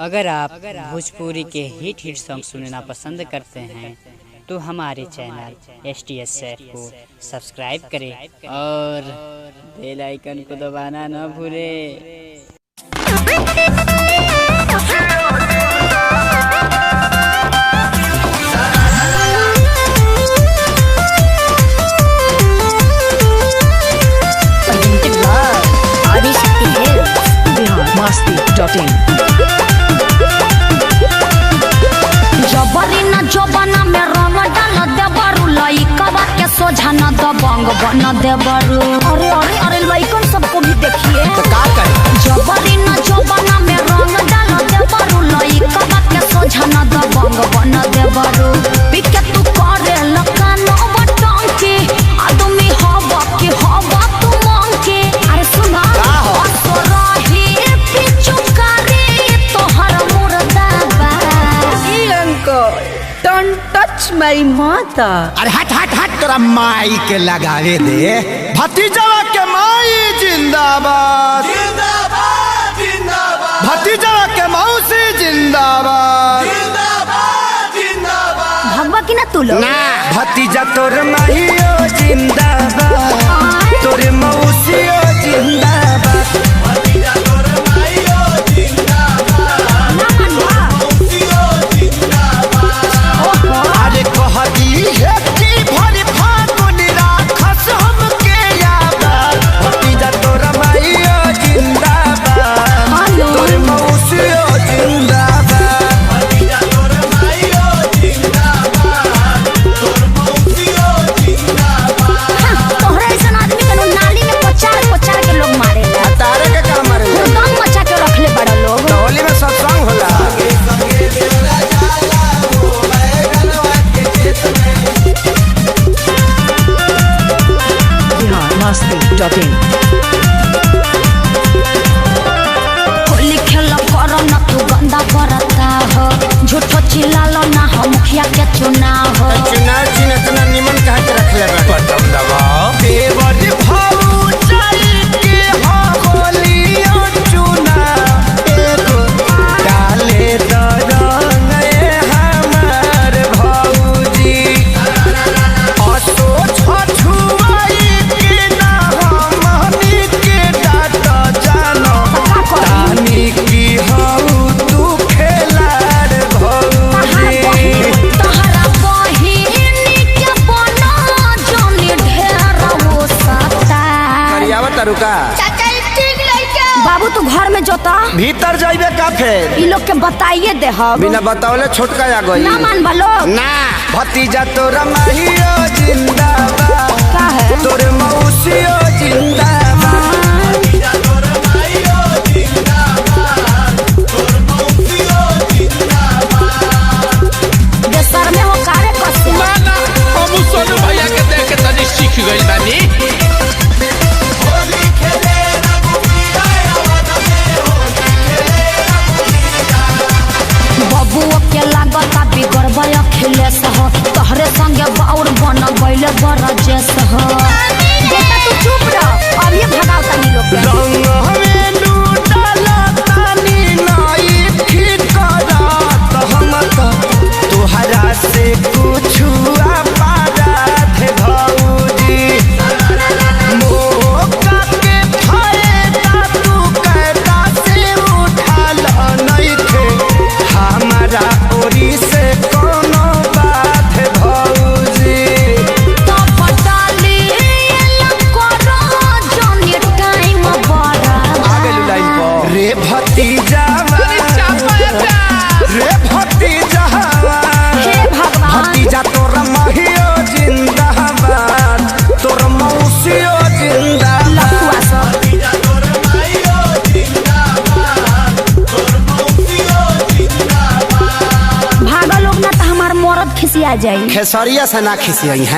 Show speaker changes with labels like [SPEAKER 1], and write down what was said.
[SPEAKER 1] अगर आप भोजपुरी के हिट सॉन्ग सुनना पसंद करते हैं तो हमारे चैनल STS सैफ को सब्सक्राइब करें और बेल आइकन को दबाना न भूलें।
[SPEAKER 2] जबरी न जोबना में रंग डाल देबरू लइकवा के सोझा न दबंग बन देबरू। अरे अरे अरे लइकन सबको भी देखिए
[SPEAKER 3] तो का करे।
[SPEAKER 2] जबरी न जोबना में रंग डाल देबरू लइकवा के सोझा न दबंग बन देबरू। पिके तू करे लकानो बटंकी आदमी हवा के हवा तू मंकी। अरे सुना असरही पिचुकारी तोहर मुर्दाबा।
[SPEAKER 4] Don't touch my mother.
[SPEAKER 3] अरे हट हट हट तोरा माई के लगावे दे। भतीजवा के माई जिंदाबाद जिंदाबाद जिंदाबाद। भतीजवा के मौसी जिंदाबाद जिंदाबाद जिंदाबाद।
[SPEAKER 2] भगवा की ना तू लोग
[SPEAKER 3] ना भतीजा तोर माईओ जिंदाबाद तोर मौसीओ जिंदाबाद। भतीजा तोर माईओ जिंदाबाद मौसीओ जिंदाबाद। अरे कहती है कि भरी फागुन राखस हमके याद। भतीजा तोर माईओ जिंदाबाद तोर मौसीओ जिंदाबाद। भतीजा तोर माईओ जिंदाबाद तोर मौसीओ जिंदाबाद।
[SPEAKER 2] तोहरा ऐसा आदमी के नाली में पचार पचार के लोग मारे
[SPEAKER 3] तारे के का मारे
[SPEAKER 2] दम मचा के रखले बड़ा लोग।
[SPEAKER 3] होली में सत्संग होला।
[SPEAKER 2] होली खेल करो ना तू गंदा करता हो झूठो चिल्लालो ना हो मुखिया के चुनाव हो।
[SPEAKER 3] चुनाव चिन्ह इतना निमन कहा के रख ले बटन दबाओ। देवर भाऊ चल के होली और चुनाव एगो डाले दरंग हमार भौजी। असो छछुआई के ना हमनी के डाट जानो तानी की हऊ तू खेलार भौजी।
[SPEAKER 2] तोहरा बहिनी के बना जोनी ढेर हो सकता।
[SPEAKER 3] करियावा तरुका
[SPEAKER 2] बाबू तू घर में जोता
[SPEAKER 3] भीतर जाइबे का फेर
[SPEAKER 2] ई लोग के बताइए दे हम
[SPEAKER 3] बिना बतावले छोटका आ गई
[SPEAKER 2] ना मान बलो
[SPEAKER 3] ना। भतीजा तोरा माहियो जिंदाबाद
[SPEAKER 2] का है
[SPEAKER 3] तोर मौसियो जिंदाबाद। भतीजा तोरा माहियो जिंदाबाद तोर मौसियो जिंदाबाद।
[SPEAKER 2] देशर में हो कारे कसे
[SPEAKER 5] माना हम सोनू भैया के देख के तनी सीख गइल बानी।
[SPEAKER 3] होली खेले रघुवीरा आवाज में होली खेले रघुवीरा।
[SPEAKER 2] बबुआ के लागता बिगड़बा अखिलेश हो तोहरे संगे बाउर बन गइले बरजेश हो। बेटा तू चुप रह अब ये भगाओ तनी लोग के।
[SPEAKER 3] रंग हमें लूटला तानी नाई ठीक करत हम तो तोहरा से कुछु अपराध भौजी। मौका के फायदा तू कैदा से उठाल नइखे हमारा ओरी से कोनो बात भौजी।
[SPEAKER 2] तो पटाली करो जोनी टाइम बड़ा
[SPEAKER 3] आगे लाइन पर रे भतीजा रे भतीजा
[SPEAKER 2] हे भगवान
[SPEAKER 3] भतीजा तोर महियो जिंदाबाद तोर मौसियो जिंदाबाद।
[SPEAKER 2] लखुआ सब
[SPEAKER 3] भतीजा तोर महियो जिंदाबाद तोर मौसियो जिंदाबाद।
[SPEAKER 2] भागा लोग ना तो हमार मरद खिसिया जाई।
[SPEAKER 3] खेसरिया से ना खिसियई है।